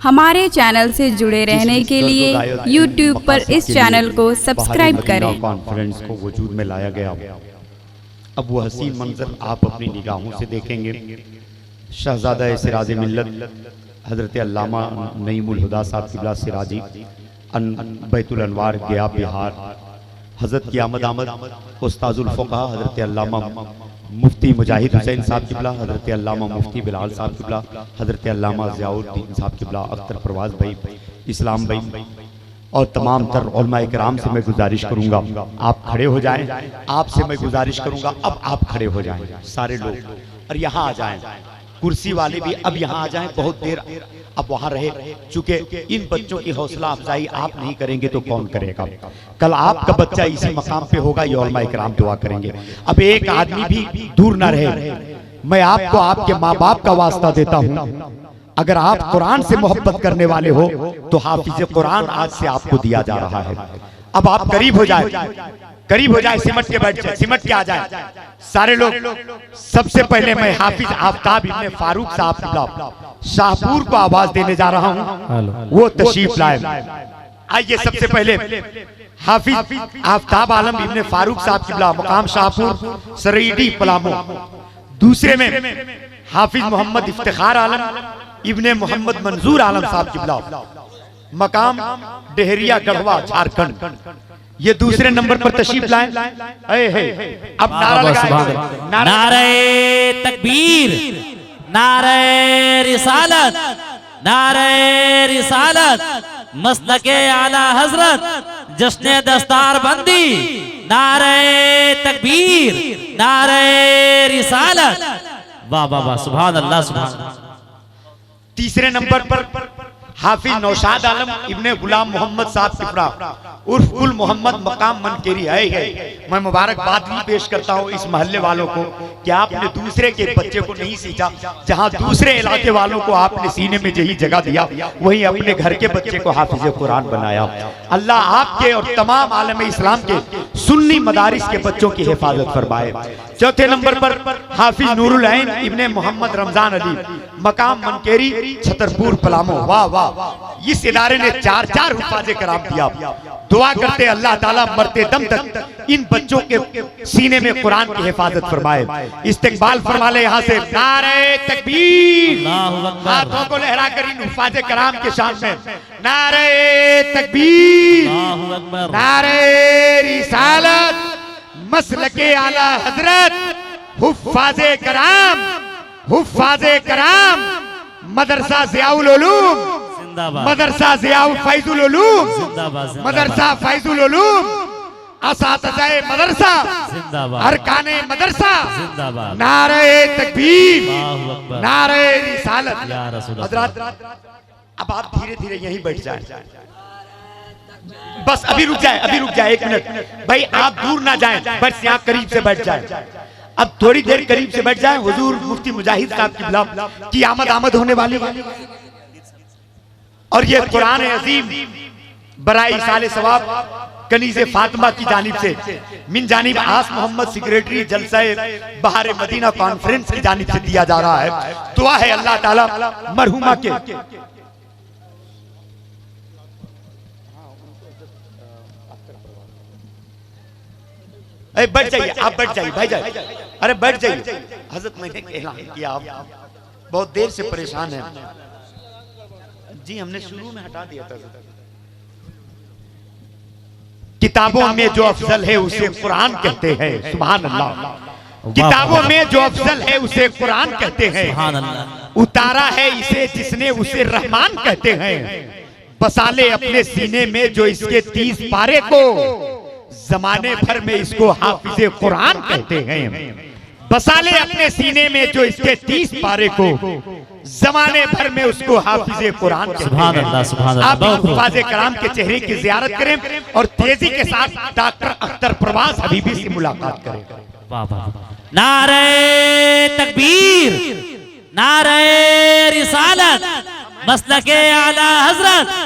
हमारे चैनल से जुड़े रहने के लिए YouTube पर इस चैनल को सब्सक्राइब करें। कॉन्फ्रेंस को वजूद में लाया गया। अब वो हसीन मंजर आप अपनी निगाहों से देखेंगे। शहजादा सिराज मिल्लत हजरत अल्लामा नईमुल हुदा साहब किबला सिराजी बैतुल अनवार गया बिहार, हजरत की आमद उस्ताजुल फ़ुक़हा हजरत अल्लामा मुफ्ती मुजाहिद हुसैन साहब किबला, हजरत अल्लामा मुफ्ती बिलाल साहब किबला, हजरत अल्लामा ज़ियाउद्दीन साहब किबला, अख्तर परवाज़ भाई, इस्लाम भाई और तमाम तर उलमा इकराम से मैं गुजारिश करूंगा आप खड़े हो जाएं। आपसे मैं गुजारिश करूंगा अब आप खड़े हो जाएं सारे लोग, और यहाँ आ जाएं। कुर्सी वाले भी अब यहाँ आ जाएं। बहुत देर अब वहाँ रहे, चूंकि इन बच्चों की हौसला अफजाई आप नहीं करेंगे तो कौन करेगा। कल आपका बच्चा इसी मकाम पे होगा, ये उलमा इकराम दुआ करेंगे। अब एक आदमी भी दूर ना रहे। मैं आपको आपके माँ बाप का वास्ता देता हूँ, अगर आप कुरान से मोहब्बत करने वाले हो तो हाफिज कुरान आज से आपको दिया जा रहा है। अब आप करीब हो जाए, करीब हो जाए, सिमट के बैठ जाए, सिमट के आ जाए सारे लोग। सबसे पहले मैं हाफिज आफ्ताब इब्ने फारूक साहब शाहपुर को आवाज देने जा रहा हूं, वो तशरीफ लाए। आइए सबसे पहले हाफिज आफ्ताब आलम इब्ने फारूक साहब किबला मुकाम शाहपुर सरीडी पलामू। दूसरे में हाफिज मोहम्मद इफ्तिखार आलम इब्ने मोहम्मद मंजूर आलम साहब किबला मकाम डेहरिया गढ़वा झारखंड, ये दूसरे नंबर पर तशरीफ लाए। अब नारा लगाएं, नारे तकबीर, नारे रिसालत, नारे रिसालत, मसलके आला हजरत, जश्ने दस्तार बंदी, नारे तकबीर, नारे रिसालत। वाह वाह वाह, सुभान अल्लाह सुभान अल्लाह। तीसरे नंबर पर हाफिज नौशाद आलम इब्ने गुलाम मोहम्मद साहब किबला उर्फ गुल मोहम्मद मकाम मनकेरी है। मैं मुबारकबाद भी पेश करता हूँ इस मोहल्ले वालों को कि आपने दूसरे के बच्चे को नहीं सींचा। जहाँ दूसरे इलाके वालों को आपने सीने में यही जगह दिया, वहीं अपने घर के बच्चे को हाफिज कुरान बनाया। अल्लाह आपके और तमाम आलम इस्लाम के सुन्नी मदारिस के बच्चों की हिफाजत फरमाए। चौथे नंबर पर हाफिज नूरुल ऐन इब्ने मोहम्मद रमजान अली मकाम मनकेरी छतरपुर पलामू। वाह वाह, इस इदारे ने 4-4 हुफाज़े कराम दिया। दुआ करते अल्लाह ताला मरते दम तक इन बच्चों के सीने में कुरान की हिफाजत फरमाए। इस्तिकबाल फरमा ले यहाँ से, नारे तकबीर, हाथों को लहरा कर इन हुफाज़े कराम के सामने नारे तकबीर, नारे रिसालत, मसलके आला हजरत, हुफ्फाज़े कराम, हुफ्फाज़े कराम, मदरसा ज़ियाउल उलूम, मदरसा ज़ियाउल फैजुल उलूम, मदरसा फैजुल उलूम, असातिज़ाए मदरसा, अरकाने मदरसा, नारे तकबीर, नारे रिसालत। हजरत अब आप धीरे धीरे यहीं बैठ जाएं। बस अभी रुक जाए, अभी रुक जाए, 1 मिनट भाई, आप दूर ना जाएं, बस यहाँ करीब से बैठ जाएं। अब थोड़ी देर करीब से बैठ जाएं। हुजूर मुफ्ती मुजाहिद साहब किबला की आमद होने वाली, और ये कुरान अजीम बराए इसाले सवाब कनीज़े फातिमा की जानिब से मिन जानिब आस मोहम्मद सेक्रेटरी जलसाए बहारे मदीना कॉन्फ्रेंस की जानिब से दिया जा रहा है। दुआ है अल्लाह ताला मरहुमा के बैठ जाइए, आप बैठ जाइए भाई जाइए, अरे बैठ जाइए। हजरत मैंने ऐलान किया, आप बहुत देर से परेशान हैं जी, हमने शुरू में हटा दिया था। किताबों में जो अफजल है उसे कुरान कहते हैं, सुभान अल्लाह। किताबों में जो अफजल है उसे कुरान कहते हैं, सुभान अल्लाह। उतारा है इसे जिसने उसे रहमान कहते हैं, बसाले अपने सीने में जो इसके 30 पारे को, जमाने भर में इसको हाफिज़े कुरान कहते हैं। बसाले अपने सीने में जो इसके 30 पारे को, जमाने भर में उसको हाफिज़े कुरान कहते हैं। आप हुफ़ाज़े कराम के चेहरे की ज़ियारत करें और तेजी के साथ डॉक्टर अख्तर परवाज़ हबीबी से मुलाकात करें। नारे तकबीर, नारे रिसालत, मसलके आला हजरत,